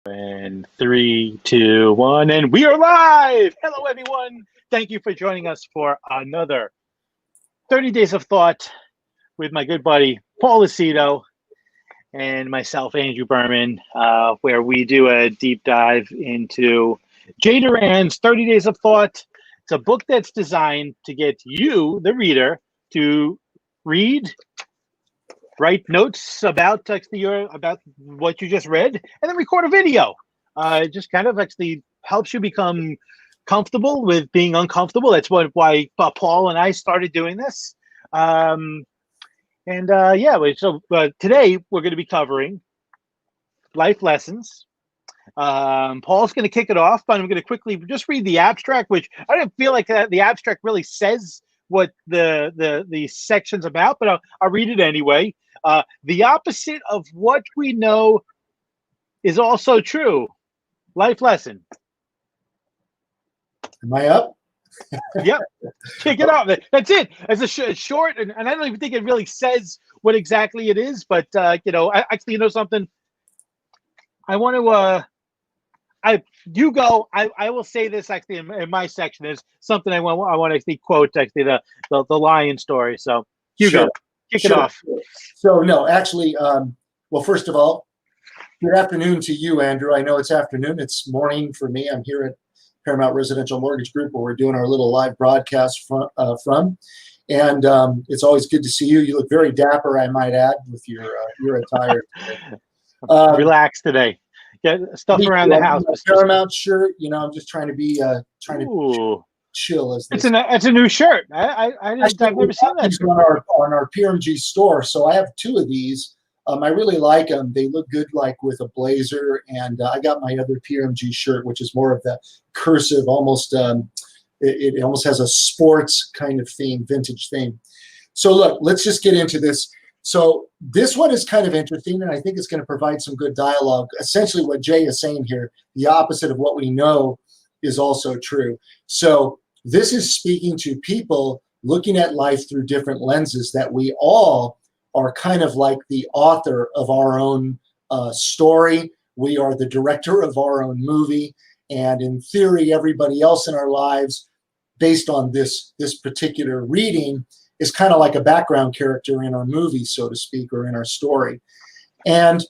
And 3, 2, 1, and we are live. Hello, everyone. Thank you for joining us for another 30 Days of Thought with my good buddy Paul Aceto and myself, Andrew Berman, where we do a deep dive into Jay Doran's 30 Days of Thought. It's a book that's designed to get you, the reader, to read, write notes about about what you just read, and then record a video. It just kind of actually helps you become comfortable with being uncomfortable. That's why Paul and I started doing this. Today we're going to be covering life lessons. Paul's going to kick it off, but I'm going to quickly just read the abstract, which I don't feel like the abstract really says what the section's about, but I'll read it anyway. The opposite of what we know is also true. Life lesson. Am I up? Yep. Kick it off. That's it. It's a short, and I don't even think it really says what exactly it is, but actually, you know something? I want to. You go. I will say this actually in my section is something I want to actually quote actually the lion story. So you go. Kick it off. So no, actually, well, first of all, good afternoon to you, Andrew. I know it's afternoon. It's morning for me. I'm here at Paramount Residential Mortgage Group where we're doing our little live broadcast from. And it's always good to see you. You look very dapper, I might add, with your attire. Relax today. Get stuff around the house. Paramount shirt. I'm just trying to be chill as this. It's a new shirt. I've never seen that on our PMG store. So I have two of these. I really like them. They look good, like with a blazer. And I got my other PMG shirt, which is more of the cursive, almost. It almost has a sports kind of theme, vintage theme. So look, let's just get into this. So this one is kind of interesting, and I think it's going to provide some good dialogue. Essentially, what Jay is saying here, the opposite of what we know is also true. So this is speaking to people looking at life through different lenses, that we all are kind of like the author of our own story. We are the director of our own movie. And in theory, everybody else in our lives, based on this particular reading, is kind of like a background character in our movie, so to speak, or in our story. And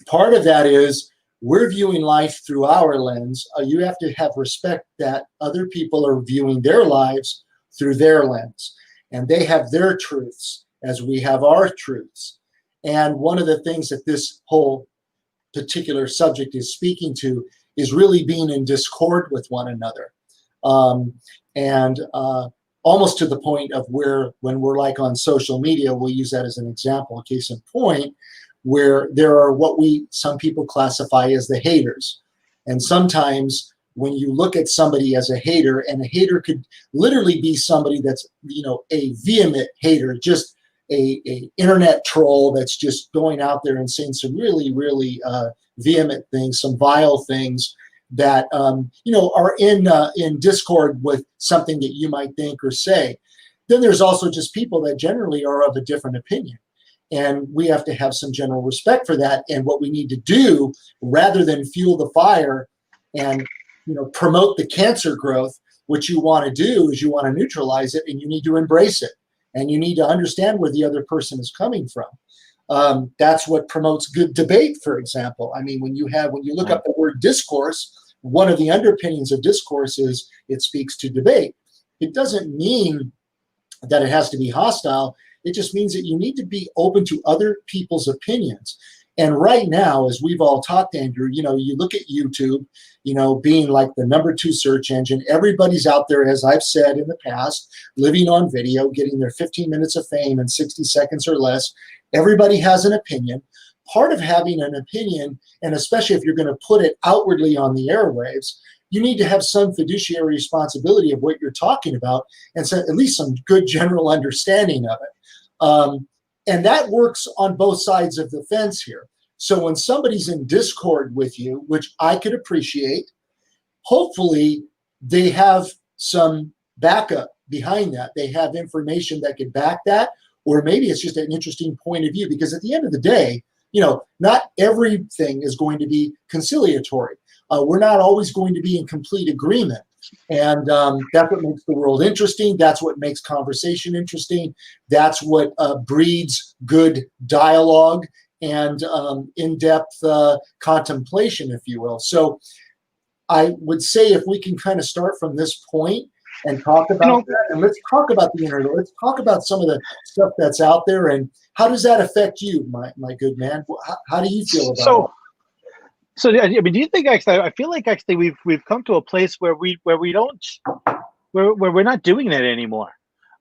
part of that is we're viewing life through our lens. You have to have respect that other people are viewing their lives through their lens. And they have their truths as we have our truths. And one of the things that this whole particular subject is speaking to is really being in discord with one another. Almost to the point of when we're like on social media, we'll use that as an example, a case in point, where there are what some people classify as the haters. And sometimes when you look at somebody as a hater, and a hater could literally be somebody that's, a vehement hater, just a internet troll that's just going out there and saying some really, really vehement things, some vile things that are in discord with something that you might think or say. Then there's also just people that generally are of a different opinion. And we have to have some general respect for that. And what we need to do, rather than fuel the fire and promote the cancer growth, what you want to do is you want to neutralize it, and you need to embrace it. And you need to understand where the other person is coming from. That's what promotes good debate, for example. I mean, when you look up the word discourse, one of the underpinnings of discourse is it speaks to debate. It doesn't mean that it has to be hostile. It just means that you need to be open to other people's opinions. And right now, as we've all talked, Andrew, you look at YouTube, being like the #2 search engine. Everybody's out there, as I've said in the past, living on video, getting their 15 minutes of fame in 60 seconds or less. Everybody has an opinion. Part of having an opinion, and especially if you're going to put it outwardly on the airwaves, you need to have some fiduciary responsibility of what you're talking about, and so at least some good general understanding of it. And that works on both sides of the fence here. So when somebody's in discord with you, which I could appreciate, hopefully they have some backup behind that. They have information that could back that, or maybe it's just an interesting point of view, because at the end of the day, not everything is going to be conciliatory. We're not always going to be in complete agreement. And that's what makes the world interesting. That's what makes conversation interesting. That's what breeds good dialogue and in-depth contemplation, if you will. So I would say if we can kind of start from this point and talk about that, and let's talk about the internet. Let's talk about some of the stuff that's out there, and how does that affect you, my good man? How do you feel about it? So I mean, do you think actually? I feel like actually we've come to a place where we're not doing that anymore.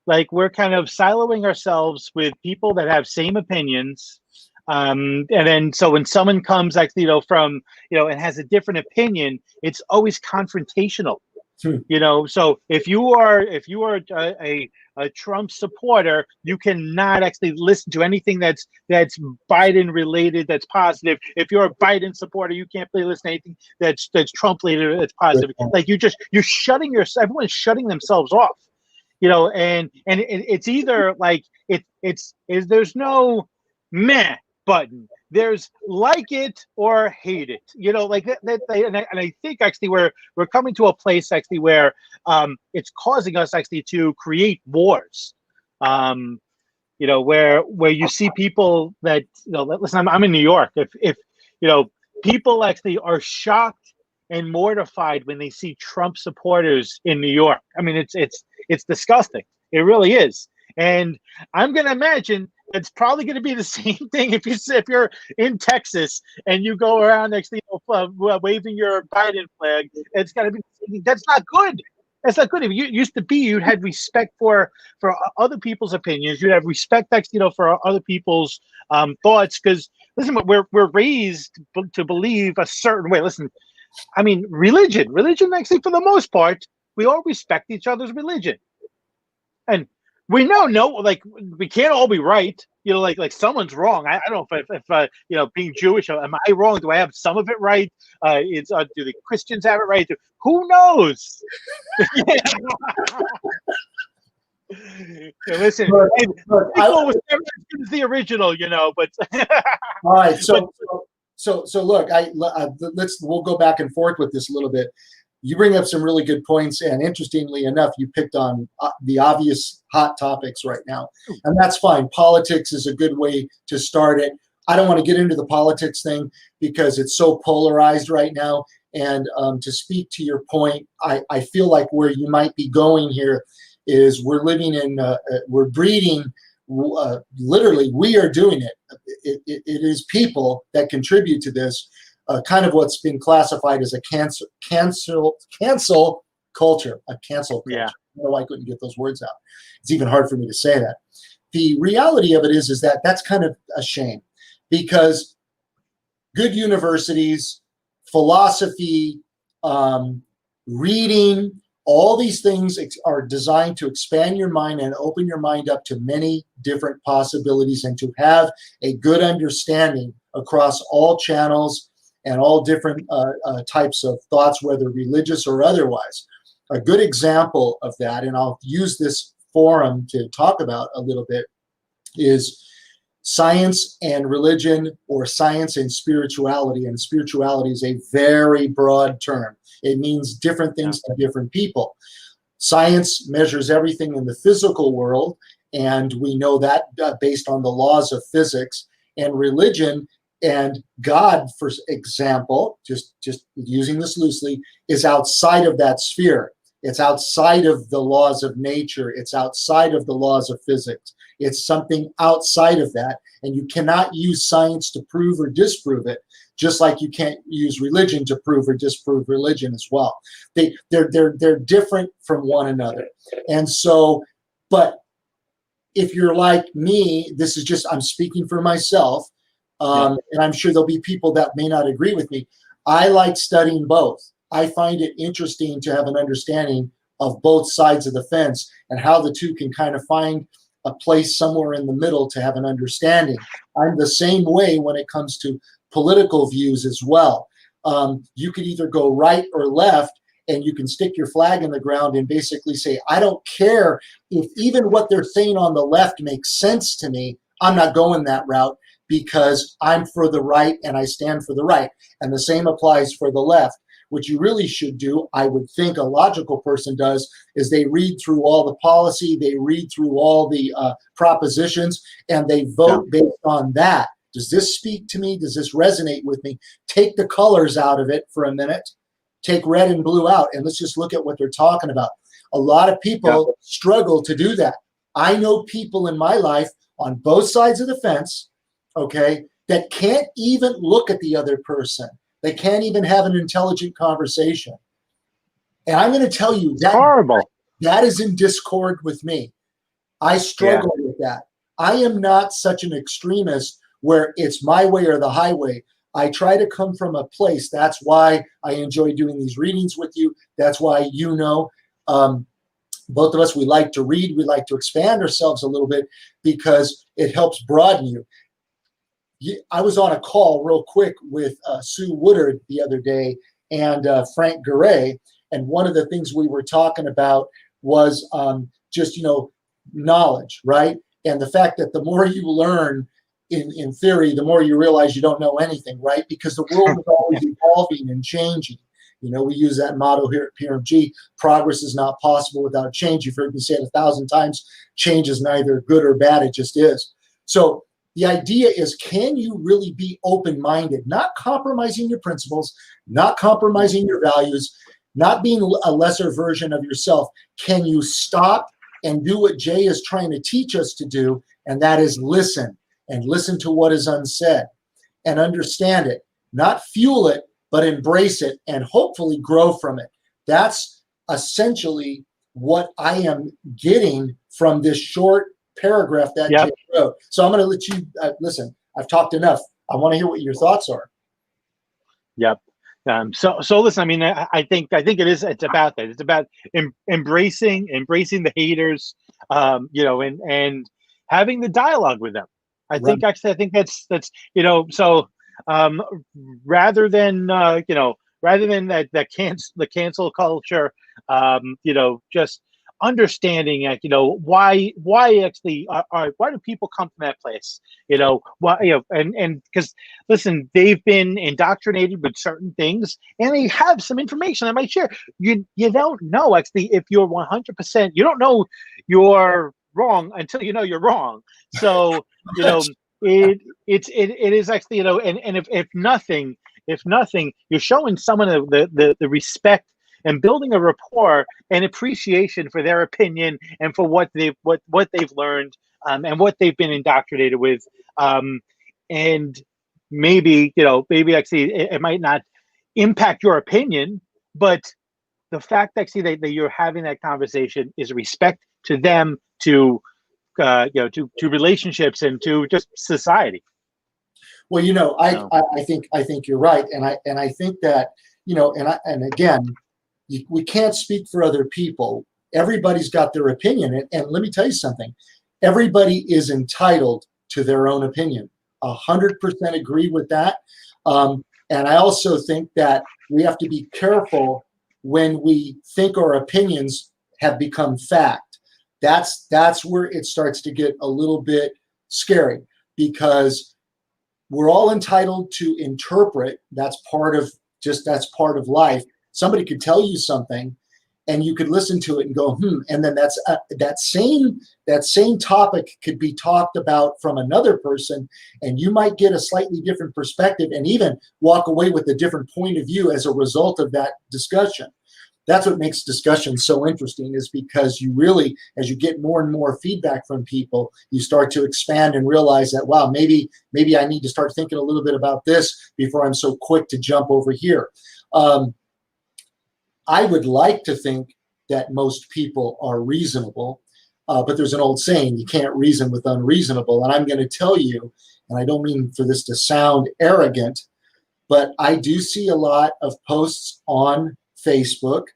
Like we're kind of siloing ourselves with people that have same opinions, and then so when someone comes actually from and has a different opinion, it's always confrontational. So if you are a Trump supporter, you cannot actually listen to anything that's Biden related, that's positive. If you're a Biden supporter, you can't listen to anything that's Trump related, that's positive. Like you're shutting yourself. Everyone's shutting themselves off. And it's either like there's no meh button. There's like it or hate it, like that. And I think actually we're coming to a place actually where it's causing us actually to create wars. Where you see people that listen. I'm in New York. If people actually are shocked and mortified when they see Trump supporters in New York. I mean, it's disgusting. It really is. And I'm going to imagine it's probably going to be the same thing if you're in Texas and you go around next, waving your Biden flag. It's got to be. That's not good. That's not good. If you used to be, you had respect for other people's opinions. You'd have respect, for other people's thoughts. Because listen, we're raised to believe a certain way. Listen, I mean, religion actually, for the most part, we all respect each other's religion, and we know, like we can't all be right. Like someone's wrong. I don't know if being Jewish, am I wrong? Do I have some of it right? Do the Christians have it right? Who knows? Listen, look, was never as good as the original, but all right. So look, we'll go back and forth with this a little bit. You bring up some really good points, and interestingly enough, you picked on the obvious hot topics right now, and that's fine. Politics is a good way to start it. I don't want to get into the politics thing because it's so polarized right now, and to speak to your point, I feel like where you might be going here is we're living in, we're breeding, literally, we are doing it. It is people that contribute to this. Kind of what's been classified as a cancel culture, a cancel culture. Yeah. I don't know why I couldn't get those words out. It's even hard for me to say that. The reality of it is that that's kind of a shame, because good universities, philosophy, reading, all these things are designed to expand your mind and open your mind up to many different possibilities and to have a good understanding across all channels and all different types of thoughts, whether religious or otherwise. A good example of that, and I'll use this forum to talk about a little bit, is science and religion, or science and spirituality. And spirituality is a very broad term. It means different things to different people. Science measures everything in the physical world, and we know that based on the laws of physics. And religion and God, for example, just using this loosely, is outside of that sphere. It's outside of the laws of nature. It's outside of the laws of physics. It's something outside of that. And you cannot use science to prove or disprove it, just like you can't use religion to prove or disprove religion as well. They're different from one another. And so, but if you're like me, this is just, I'm speaking for myself, and I'm sure there'll be people that may not agree with me. I like studying both. I find it interesting to have an understanding of both sides of the fence and how the two can kind of find a place somewhere in the middle to have an understanding. I'm the same way when it comes to political views as well. You could either go right or left, and you can stick your flag in the ground and basically say, I don't care if even what they're saying on the left makes sense to me. I'm not going that route. because I'm for the right and I stand for the right. And the same applies for the left. What you really should do, I would think a logical person does, is they read through all the policy, they read through all the propositions, and they vote based on that. Does this speak to me? Does this resonate with me? Take the colors out of it for a minute. Take red and blue out, and let's just look at what they're talking about. A lot of people struggle to do that. I know people in my life on both sides of the fence, okay, that can't even look at the other person. They can't even have an intelligent conversation. And I'm going to tell you that horrible. That is in discord with me. I struggle with that. I am not such an extremist where it's my way or the highway. I try to come from a place. That's why I enjoy doing these readings with you. That's why, both of us, we like to read. We like to expand ourselves a little bit because it helps broaden you. I was on a call real quick with Sue Woodard the other day and Frank Garay, and one of the things we were talking about was just, knowledge, right? And the fact that the more you learn in theory, the more you realize you don't know anything, right? Because the world is always evolving and changing. We use that motto here at PRMG, progress is not possible without change. You've heard me say it 1,000 times, change is neither good or bad, it just is. So the idea is, can you really be open-minded, not compromising your principles, not compromising your values, not being a lesser version of yourself? Can you stop and do what Jay is trying to teach us to do, and that is listen, and listen to what is unsaid, and understand it, not fuel it, but embrace it, and hopefully grow from it. That's essentially what I am getting from this short paragraph that Jay wrote. So I'm going to let you listen. I've talked enough. I want to hear what your thoughts are. Yep. So listen. I mean, I think it's about that. It's about embracing the haters, and having the dialogue with them. I think that's So rather than the cancel culture, just understanding why actually why do people come from that place, and because listen, they've been indoctrinated with certain things and they have some information I might share. You don't know actually if you're 100%, you don't know you're wrong until you know you're wrong. So it is actually, and if nothing, you're showing someone the respect and building a rapport and appreciation for their opinion and for what they've learned, and what they've been indoctrinated with, and maybe actually it might not impact your opinion, but the fact actually that you're having that conversation is respect to them, to relationships, and to just society. Well, I think you're right, and I think that and again, we can't speak for other people. Everybody's got their opinion, and let me tell you something. Everybody is entitled to their own opinion. 100% agree with that. And I also think that we have to be careful when we think our opinions have become fact. That's where it starts to get a little bit scary, because we're all entitled to interpret. That's part of life. Somebody could tell you something and you could listen to it and go, and then that same topic could be talked about from another person, and you might get a slightly different perspective and even walk away with a different point of view as a result of that discussion. That's what makes discussion so interesting, is because you really, as you get more and more feedback from people, you start to expand and realize that, wow, maybe I need to start thinking a little bit about this before I'm so quick to jump over here. I would like to think that most people are reasonable, but there's an old saying, you can't reason with unreasonable. And I'm going to tell you, and I don't mean for this to sound arrogant, but I do see a lot of posts on Facebook,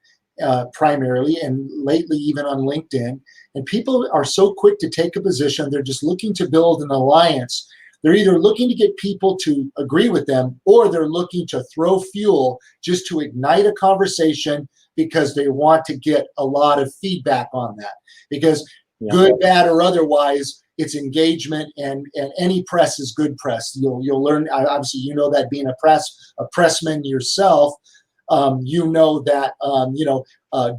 primarily, and lately even on LinkedIn, and people are so quick to take a position. They're just looking to build an alliance. They're either looking to get people to agree with them, or they're looking to throw fuel just to ignite a conversation because they want to get a lot of feedback on that. Because good, bad, or otherwise, it's engagement, and any press is good press. You'll learn, obviously, you know that being a pressman yourself, you know that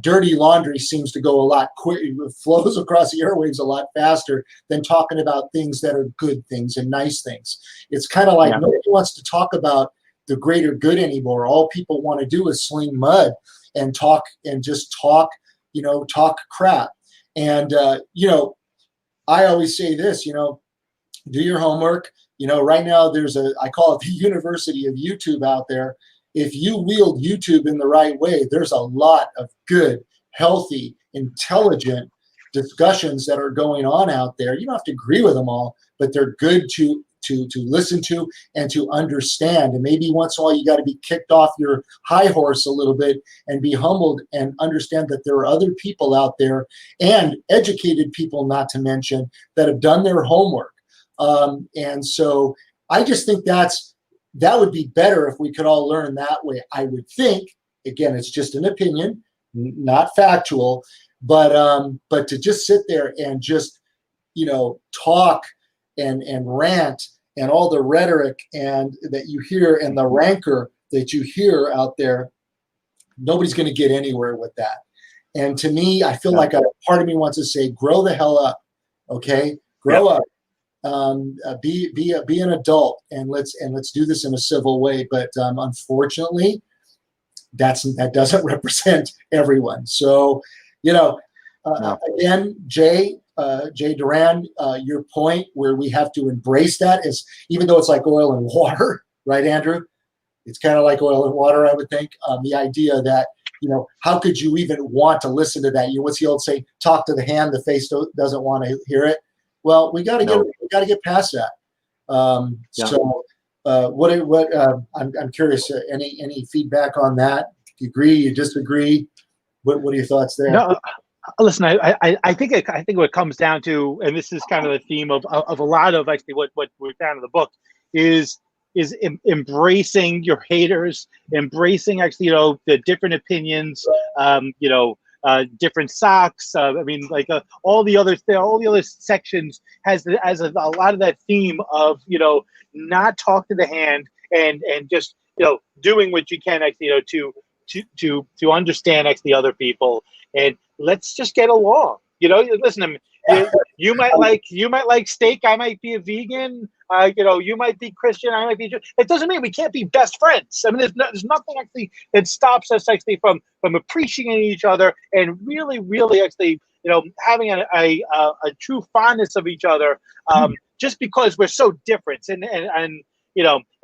dirty laundry seems to go a lot quicker, flows across the airwaves a lot faster than talking about things that are good things and nice things. It's kind of like nobody wants to talk about the greater good anymore. All people want to do is sling mud and talk and just talk crap. And I always say this, do your homework. Right now I call it the University of YouTube out there. If you wield YouTube in the right way, there's a lot of good, healthy, intelligent discussions that are going on out there. You don't have to agree with them all, but they're good to listen to and to understand. And maybe once in a while you got to be kicked off your high horse a little bit and be humbled and understand that there are other people out there, and educated people not to mention, that have done their homework. And so I just think that would be better if we could all learn that way. I would think, again, it's just an opinion, not factual, but to just sit there and just, talk and rant, and all the rhetoric and that you hear and the rancor that you hear out there, nobody's going to get anywhere with that. And to me, I feel like a part of me wants to say, grow the hell up, okay? Grow up. Be an adult, and let's do this in a civil way. But unfortunately, that doesn't represent everyone. So, again, Jay Doran, your point where we have to embrace that is, even though it's like oil and water, right, Andrew? It's kind of like oil and water, I would think. The idea that, how could you even want to listen to that? What's the old say? Talk to the hand, the face doesn't want to hear it. Well, we got to get past that. So, I'm curious. Any feedback on that? Do you agree? You disagree? What are your thoughts there? No, listen. I think what comes down to, and this is kind of the theme of a lot of actually what we found in the book, is embracing your haters, embracing actually the different opinions, different socks. All the other sections has a lot of that theme of not talk to the hand, and just doing what you can actually to understand actually other people, and let's just get along. Listen, you might like steak, I might be a vegan. You might be Christian, I might be Jewish. It doesn't mean we can't be best friends. I mean, there's nothing actually that stops us actually from appreciating each other, and really, really actually, having a true fondness of each other, just because we're so different. And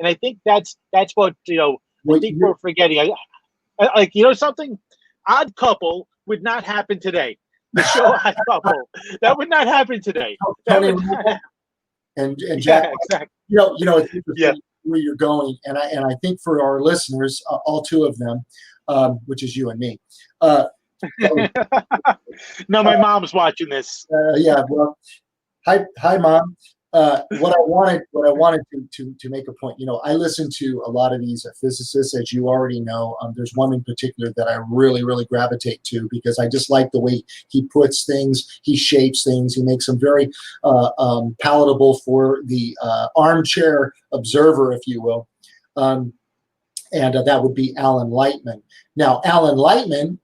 I think that's what I think we're forgetting. Something, Odd Couple would not happen today. The show Odd Couple, that would not happen today. And Jack, exactly. It's interesting where you're going, and I think for our listeners, all two of them, which is you and me. No, my mom's watching this. Yeah, well, hi, Mom. What I wanted to make a point. I listen to a lot of these physicists, as you already know. There's one in particular that I really, really gravitate to, because I just like the way he puts things, he shapes things, he makes them very palatable for the armchair observer, if you will. And that would be Alan Lightman. Now, Alan Lightman,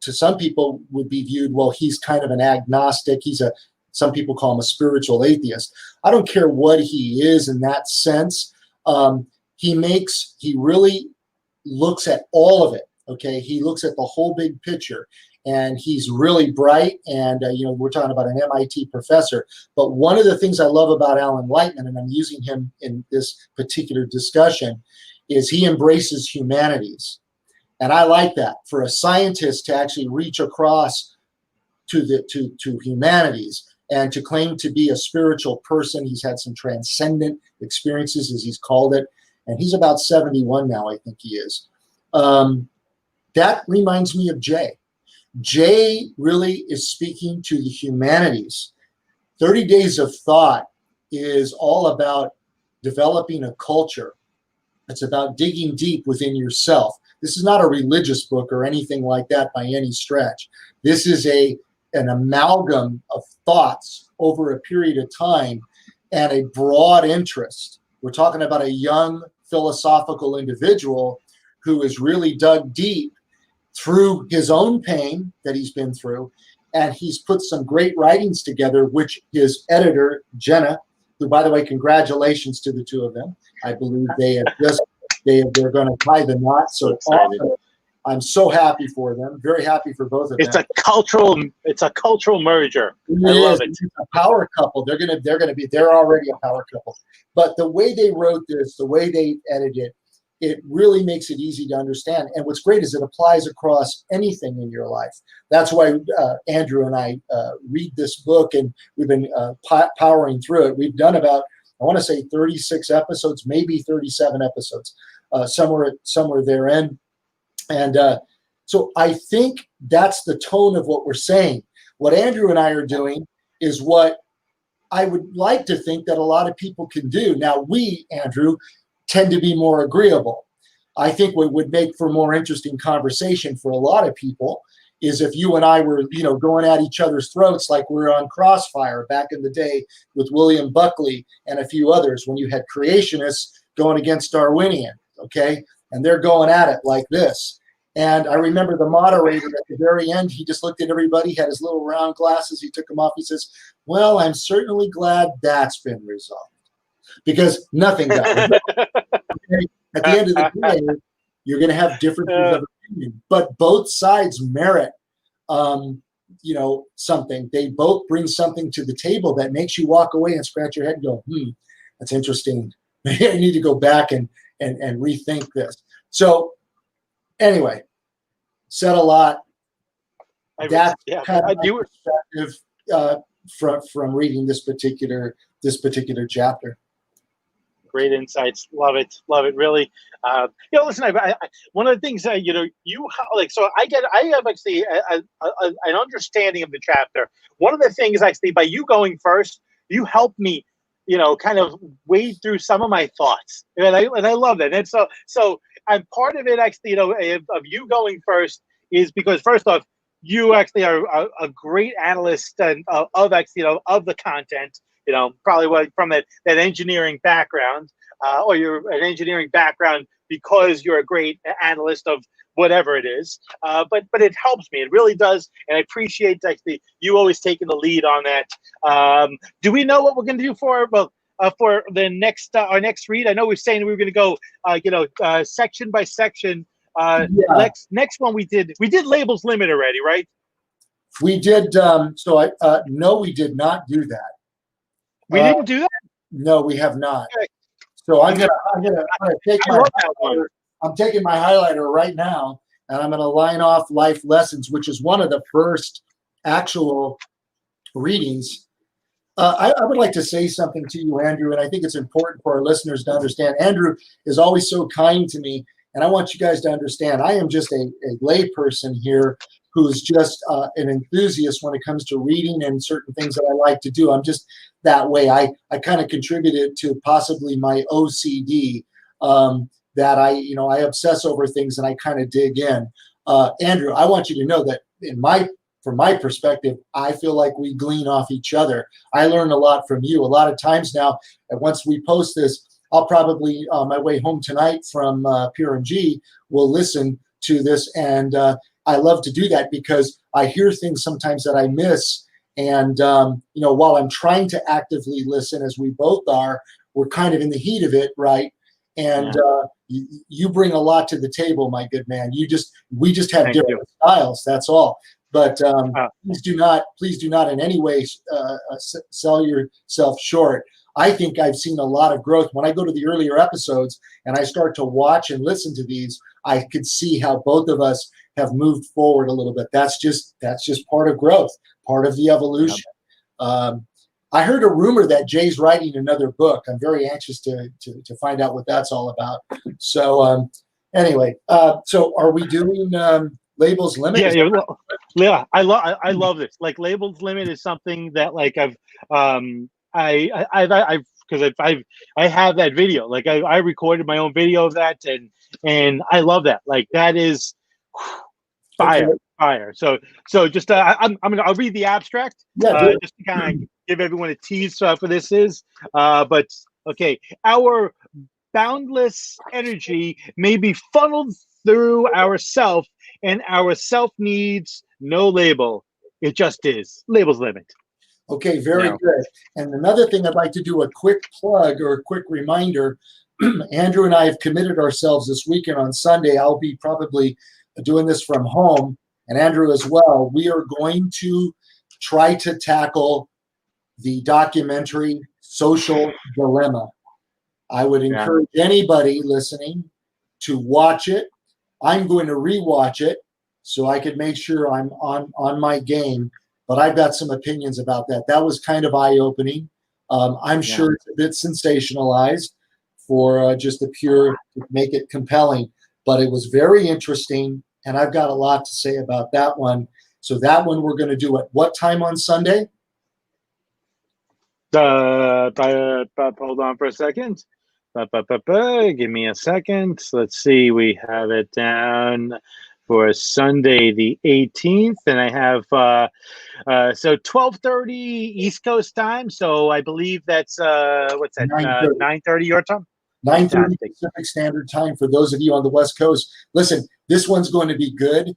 to some people would be viewed, well, he's kind of an agnostic. Some people call him a spiritual atheist. I don't care what he is in that sense. He really looks at all of it. Okay, he looks at the whole big picture, and he's really bright. And we're talking about an MIT professor. But one of the things I love about Alan Lightman, and I'm using him in this particular discussion, is he embraces humanities, and I like that. For a scientist to actually reach across to humanities, and to claim to be a spiritual person. He's had some transcendent experiences, as he's called it, and he's about 71 now, I think he is. That reminds me of Jay. Jay really is speaking to the humanities. 30 Days of Thought is all about developing a culture. It's about digging deep within yourself. This is not a religious book or anything like that by any stretch. This is a an amalgam of thoughts over a period of time and a broad interest. We're talking about a young philosophical individual who has really dug deep through his own pain that he's been through, and he's put some great writings together, which his editor, Jenna, who, by the way, congratulations to the two of them. I believe they're going to tie the knot. So awesome. I'm so happy for them. Very happy for both of them. It's a cultural merger. I love it. It's a power couple. They're already a power couple. But the way they wrote this, the way they edited it, it really makes it easy to understand. And what's great is it applies across anything in your life. That's why Andrew and I read this book, and we've been powering through it. We've done about, I want to say 36 episodes, maybe 37 episodes, somewhere therein. And so I think that's the tone of what we're saying. What Andrew and I are doing is what I would like to think that a lot of people can do. Now, we, Andrew, tend to be more agreeable. I think what would make for more interesting conversation for a lot of people is if you and I were, going at each other's throats like we were on Crossfire back in the day with William Buckley and a few others, when you had creationists going against Darwinian, okay? And they're going at it like this. And I remember the moderator at the very end, he just looked at everybody, had his little round glasses, he took them off, he says, well, I'm certainly glad that's been resolved. Because nothing got resolved. Okay? At the end of the day, you're going to have differences of opinion, but both sides merit, something. They both bring something to the table that makes you walk away and scratch your head and go, that's interesting. Maybe I need to go back and rethink this. So anyway, said a lot. That's kind of my perspective from reading this particular chapter. Great insights. Love it. Really. Listen, I one of the things that, you like, so I have actually an understanding of the chapter. One of the things actually by you going first, you helped me, kind of wade through some of my thoughts. And I love that. And so I'm part of it actually, of you going first is because first off, you actually are a great analyst of actually, of the content. Probably from that engineering background, or you're an engineering background because you're a great analyst of whatever it is. But it helps me. It really does. And I appreciate actually you always taking the lead on that. Do we know what we're going to do for the next our next read? I know we're saying we were going to go section by section. Next one we did Labels Limit already, right? We did. No, we did not do that. We didn't do that? No, we have not. Okay. So I'm gonna take my highlighter. I'm taking my highlighter right now, and I'm gonna line off life lessons, which is one of the first actual readings. I would like to say something to you, Andrew, and I think it's important for our listeners to understand. Andrew is always so kind to me, and I want you guys to understand. I am just a lay person here who's just an enthusiast when it comes to reading and certain things that I like to do. I'm just that way. I kind of contributed to possibly my OCD that I obsess over things and I kind of dig in. Andrew, I want you to know that from my perspective, I feel like we glean off each other. I learn a lot from you. A lot of times now, and once we post this, I'll probably on my way home tonight from Pure MG will listen to this, and I love to do that because I hear things sometimes that I miss. And, while I'm trying to actively listen, as we both are, we're kind of in the heat of it, right? And you bring a lot to the table, my good man. We just have different styles, that's all. But please do not in any way sell yourself short. I think I've seen a lot of growth. When I go to the earlier episodes and I start to watch and listen to these, I could see how both of us have moved forward a little bit. That's just part of growth, part of the evolution. Yep. I heard a rumor that Jay's writing another book. I'm very anxious to find out what that's all about. So anyway, so are we doing Labels Limit? Yeah. I love this. Like Labels Limit is something that like I've because I have that video. Like I recorded my own video of that, and I love that. Like that is. Fire, Okay. fire. So just I'll read the abstract. Yeah, do it. Just to kind of give everyone a tease for this is. But okay, our boundless energy may be funneled through ourself, and our self needs no label. It just is. Labels limit. Okay, very No. good. And another thing I'd like to do a quick plug or a quick reminder. Andrew and I have committed ourselves this weekend on Sunday. I'll be probably doing this from home, and Andrew as well. We are going to try to tackle the documentary Social Dilemma. I would encourage anybody listening to watch it. I'm going to rewatch it so I could make sure I'm on my game. But I've got some opinions about that. That was kind of eye-opening. I'm sure it's a bit sensationalized for just the pure to make it compelling. But it was very interesting, and I've got a lot to say about that one. So that one we're going to do at what time on Sunday? Hold on for a second. Give me a second. Let's see. We have it down for Sunday the 18th, and I have so 12:30 East Coast time. So I believe that's what's that? 9:30 your time. 9:30 Pacific Standard Time for those of you on the West Coast. Listen, this one's going to be good.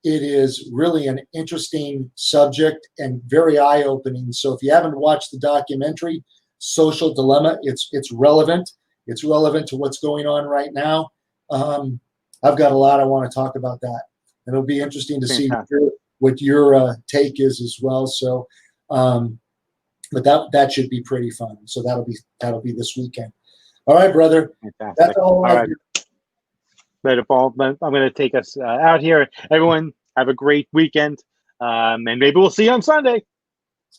It is really an interesting subject and very eye-opening. So if you haven't watched the documentary, Social Dilemma, it's relevant. It's relevant to what's going on right now. I've got a lot I want to talk about that. And it'll be interesting to see what your take is as well. So, but that should be pretty fun. So that'll be this weekend. All right, brother. Fantastic. That's all right. Later, Paul. I'm going to take us out here. Everyone, have a great weekend. And maybe we'll see you on Sunday.